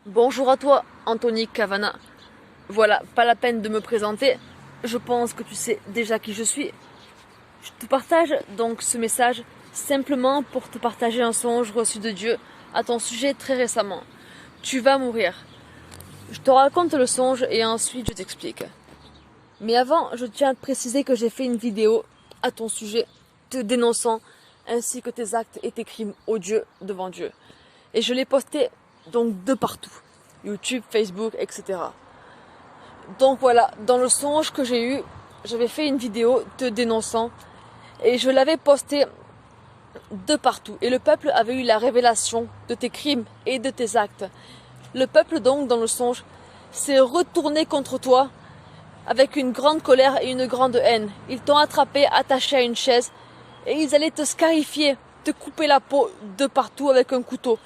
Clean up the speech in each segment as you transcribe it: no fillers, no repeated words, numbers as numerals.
Bonjour à toi, Anthony Cavana. Voilà, pas la peine de me présenter. Je pense que tu sais déjà qui je suis. Je te partage donc ce message simplement pour te partager un songe reçu de Dieu à ton sujet très récemment. Tu vas mourir. Je te raconte le songe et ensuite je t'explique. Mais avant, je tiens à te préciser que j'ai fait une vidéo à ton sujet te dénonçant ainsi que tes actes et tes crimes odieux devant Dieu. Et je l'ai posté donc de partout. YouTube, Facebook, etc. Donc voilà, dans le songe que j'ai eu, j'avais fait une vidéo te dénonçant et je l'avais postée de partout. Et le peuple avait eu la révélation de tes crimes et de tes actes. Le peuple donc, dans le songe, s'est retourné contre toi avec une grande colère et une grande haine. Ils t'ont attrapé, attaché à une chaise et ils allaient te scarifier, te couper la peau de partout avec un couteau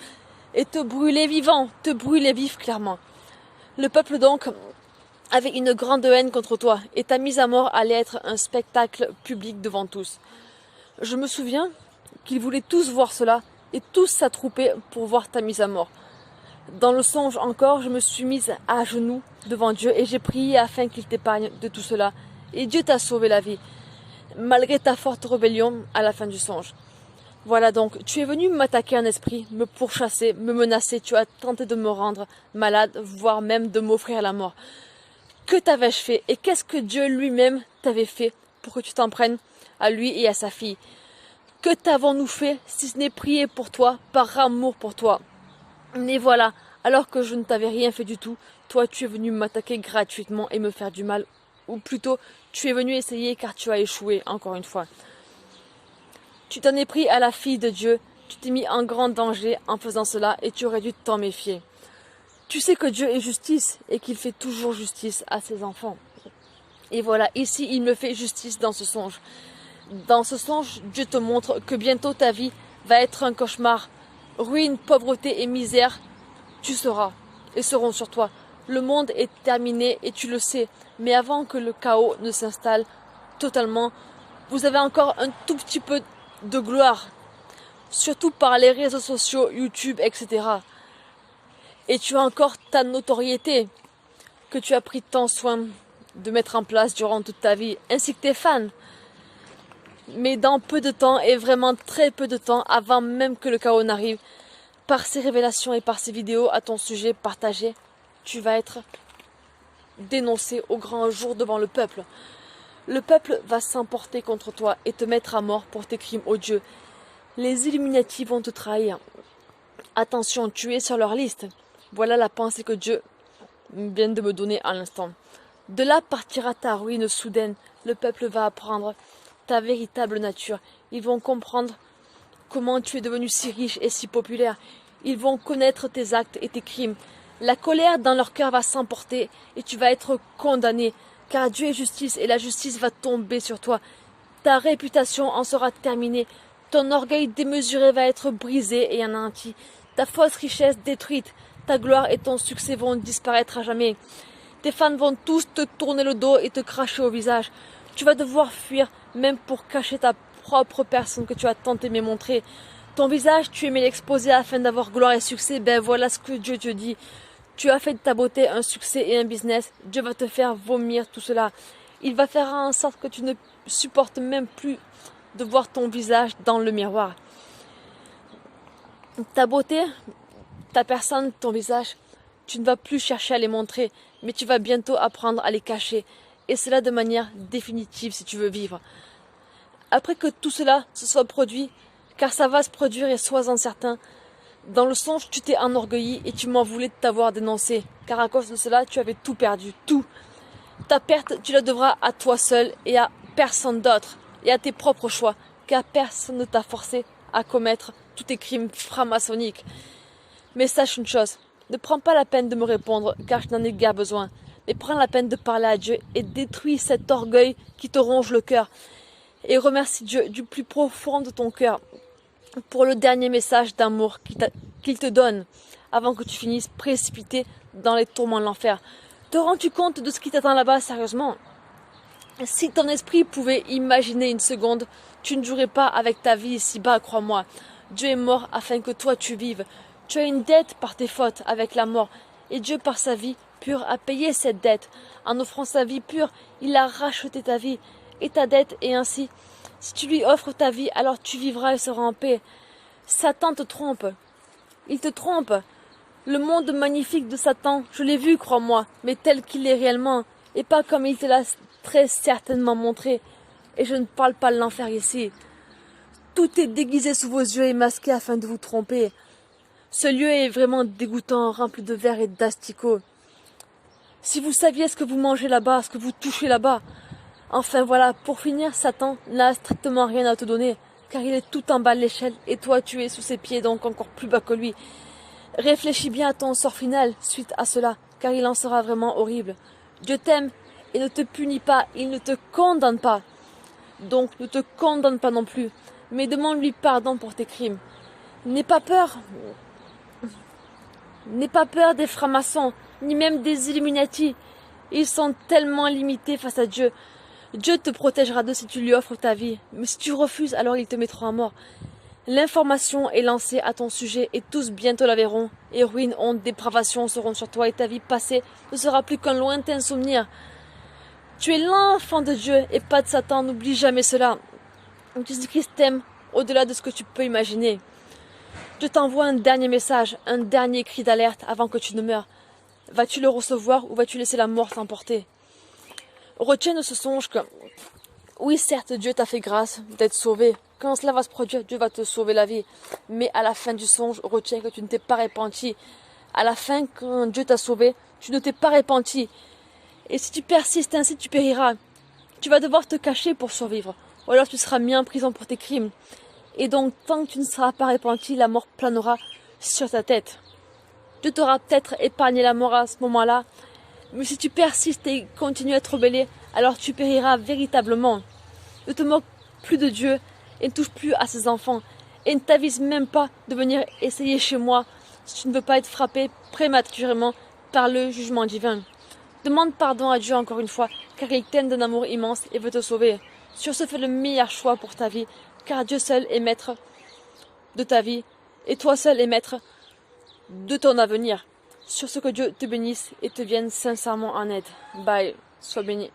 et te brûler vivant, te brûler vif clairement. Le peuple donc avait une grande haine contre toi et ta mise à mort allait être un spectacle public devant tous. Je me souviens qu'ils voulaient tous voir cela et tous s'attrouper pour voir ta mise à mort. Dans le songe encore, je me suis mise à genoux devant Dieu et j'ai prié afin qu'il t'épargne de tout cela. Et Dieu t'a sauvé la vie, malgré ta forte rébellion à la fin du songe. Voilà donc, tu es venu m'attaquer en esprit, me pourchasser, me menacer, tu as tenté de me rendre malade, voire même de m'offrir la mort. Que t'avais-je fait et qu'est-ce que Dieu lui-même t'avait fait pour que tu t'en prennes à lui et à sa fille? Que t'avons-nous fait si ce n'est prier pour toi, par amour pour toi? Mais voilà, alors que je ne t'avais rien fait du tout, toi tu es venu m'attaquer gratuitement et me faire du mal. Ou plutôt, tu es venu essayer car tu as échoué, encore une fois. Tu t'en es pris à la fille de Dieu, tu t'es mis en grand danger en faisant cela et tu aurais dû t'en méfier. Tu sais que Dieu est justice et qu'il fait toujours justice à ses enfants. Et voilà, ici il me fait justice dans ce songe. Dans ce songe, Dieu te montre que bientôt ta vie va être un cauchemar. Ruine, pauvreté et misère, tu seras et seront sur toi. Le monde est terminé et tu le sais. Mais avant que le chaos ne s'installe totalement, vous avez encore un tout petit peu de gloire. Surtout par les réseaux sociaux, YouTube, etc. Et tu as encore ta notoriété que tu as pris tant soin de mettre en place durant toute ta vie, ainsi que tes fans. Mais dans peu de temps, et vraiment très peu de temps, avant même que le chaos n'arrive, par ces révélations et par ces vidéos à ton sujet partagées, tu vas être dénoncé au grand jour devant le peuple. Le peuple va s'emporter contre toi et te mettre à mort pour tes crimes odieux. Les Illuminati vont te trahir. Attention, tu es sur leur liste. Voilà la pensée que Dieu vient de me donner à l'instant. De là partira ta ruine soudaine. Le peuple va apprendre ta véritable nature. Ils vont comprendre comment tu es devenu si riche et si populaire. Ils vont connaître tes actes et tes crimes. La colère dans leur cœur va s'emporter et tu vas être condamné. Car Dieu est justice et la justice va tomber sur toi. Ta réputation en sera terminée. Ton orgueil démesuré va être brisé et anéanti. Ta fausse richesse détruite. Ta gloire et ton succès vont disparaître à jamais. Tes fans vont tous te tourner le dos et te cracher au visage. Tu vas devoir fuir, même pour cacher ta propre personne que tu as tant aimé montrer. Ton visage, tu aimais l'exposer afin d'avoir gloire et succès. Ben voilà ce que Dieu te dit. Tu as fait de ta beauté un succès et un business. Dieu va te faire vomir tout cela. Il va faire en sorte que tu ne supportes même plus de voir ton visage dans le miroir. Ta beauté, ta personne, ton visage, tu ne vas plus chercher à les montrer, mais tu vas bientôt apprendre à les cacher. Et cela de manière définitive si tu veux vivre. Après que tout cela se soit produit, car ça va se produire et sois-en certain, dans le songe tu t'es enorgueilli et tu m'en voulais de t'avoir dénoncé, car à cause de cela tu avais tout perdu, tout. Ta perte tu la devras à toi seul et à personne d'autre, et à tes propres choix, car personne ne t'a forcé à commettre tous tes crimes franc-maçonniques. Mais sache une chose, ne prends pas la peine de me répondre, car je n'en ai guère besoin, mais prends la peine de parler à Dieu et détruis cet orgueil qui te ronge le cœur. Et remercie Dieu du plus profond de ton cœur pour le dernier message d'amour qu'il te donne avant que tu finisses précipité dans les tourments de l'enfer. Te rends-tu compte de ce qui t'attend là-bas sérieusement? Si ton esprit pouvait imaginer une seconde, tu ne jouerais pas avec ta vie ici-bas, crois-moi. Dieu est mort afin que toi tu vives. Tu as une dette par tes fautes avec la mort, et Dieu par sa vie pure a payé cette dette. En offrant sa vie pure, il a racheté ta vie et ta dette, et ainsi, si tu lui offres ta vie, alors tu vivras et seras en paix. Satan te trompe. Il te trompe. Le monde magnifique de Satan, je l'ai vu, crois-moi, mais tel qu'il est réellement, et pas comme il te l'a très certainement montré. Et je ne parle pas de l'enfer ici. Tout est déguisé sous vos yeux et masqué afin de vous tromper. Ce lieu est vraiment dégoûtant, rempli de verre et d'asticots. Si vous saviez ce que vous mangez là-bas, ce que vous touchez là-bas. Enfin voilà, pour finir, Satan n'a strictement rien à te donner, car il est tout en bas de l'échelle, et toi tu es sous ses pieds, donc encore plus bas que lui. Réfléchis bien à ton sort final suite à cela, car il en sera vraiment horrible. Dieu t'aime et ne te punit pas, il ne te condamne pas. Donc ne te condamne pas non plus, mais demande-lui pardon pour tes crimes. N'aie pas peur. N'aie pas peur des francs-maçons, ni même des Illuminati. Ils sont tellement limités face à Dieu. Dieu te protégera d'eux si tu lui offres ta vie, mais si tu refuses, alors il te mettra à mort. L'information est lancée à ton sujet et tous bientôt la verront. Et ruine, honte, dépravation seront sur toi et ta vie passée ne sera plus qu'un lointain souvenir. Tu es l'enfant de Dieu et pas de Satan, n'oublie jamais cela. Jésus-Christ t'aime au-delà de ce que tu peux imaginer. Dieu t'envoie un dernier message, un dernier cri d'alerte avant que tu ne meures. Vas-tu le recevoir ou vas-tu laisser la mort t'emporter? Retiens de ce songe que, oui certes, Dieu t'a fait grâce d'être sauvé. Quand cela va se produire, Dieu va te sauver la vie. Mais à la fin du songe, retiens que tu ne t'es pas repenti. À la fin, quand Dieu t'a sauvé, tu ne t'es pas repenti. Et si tu persistes ainsi, tu périras. Tu vas devoir te cacher pour survivre. Ou alors tu seras mis en prison pour tes crimes. Et donc, tant que tu ne seras pas repenti, la mort planera sur ta tête. Dieu t'aura peut-être épargné la mort à ce moment-là. Mais si tu persistes et continues à te rebeller, alors tu périras véritablement. Ne te moque plus de Dieu et ne touche plus à ses enfants. Et ne t'avise même pas de venir essayer chez moi si tu ne veux pas être frappé prématurément par le jugement divin. Demande pardon à Dieu encore une fois, car il t'aime d'un amour immense et veut te sauver. Sur ce, fais le meilleur choix pour ta vie, car Dieu seul est maître de ta vie, et toi seul est maître de ton avenir. Sur ce, que Dieu te bénisse et te vienne sincèrement en aide. Bye, sois béni.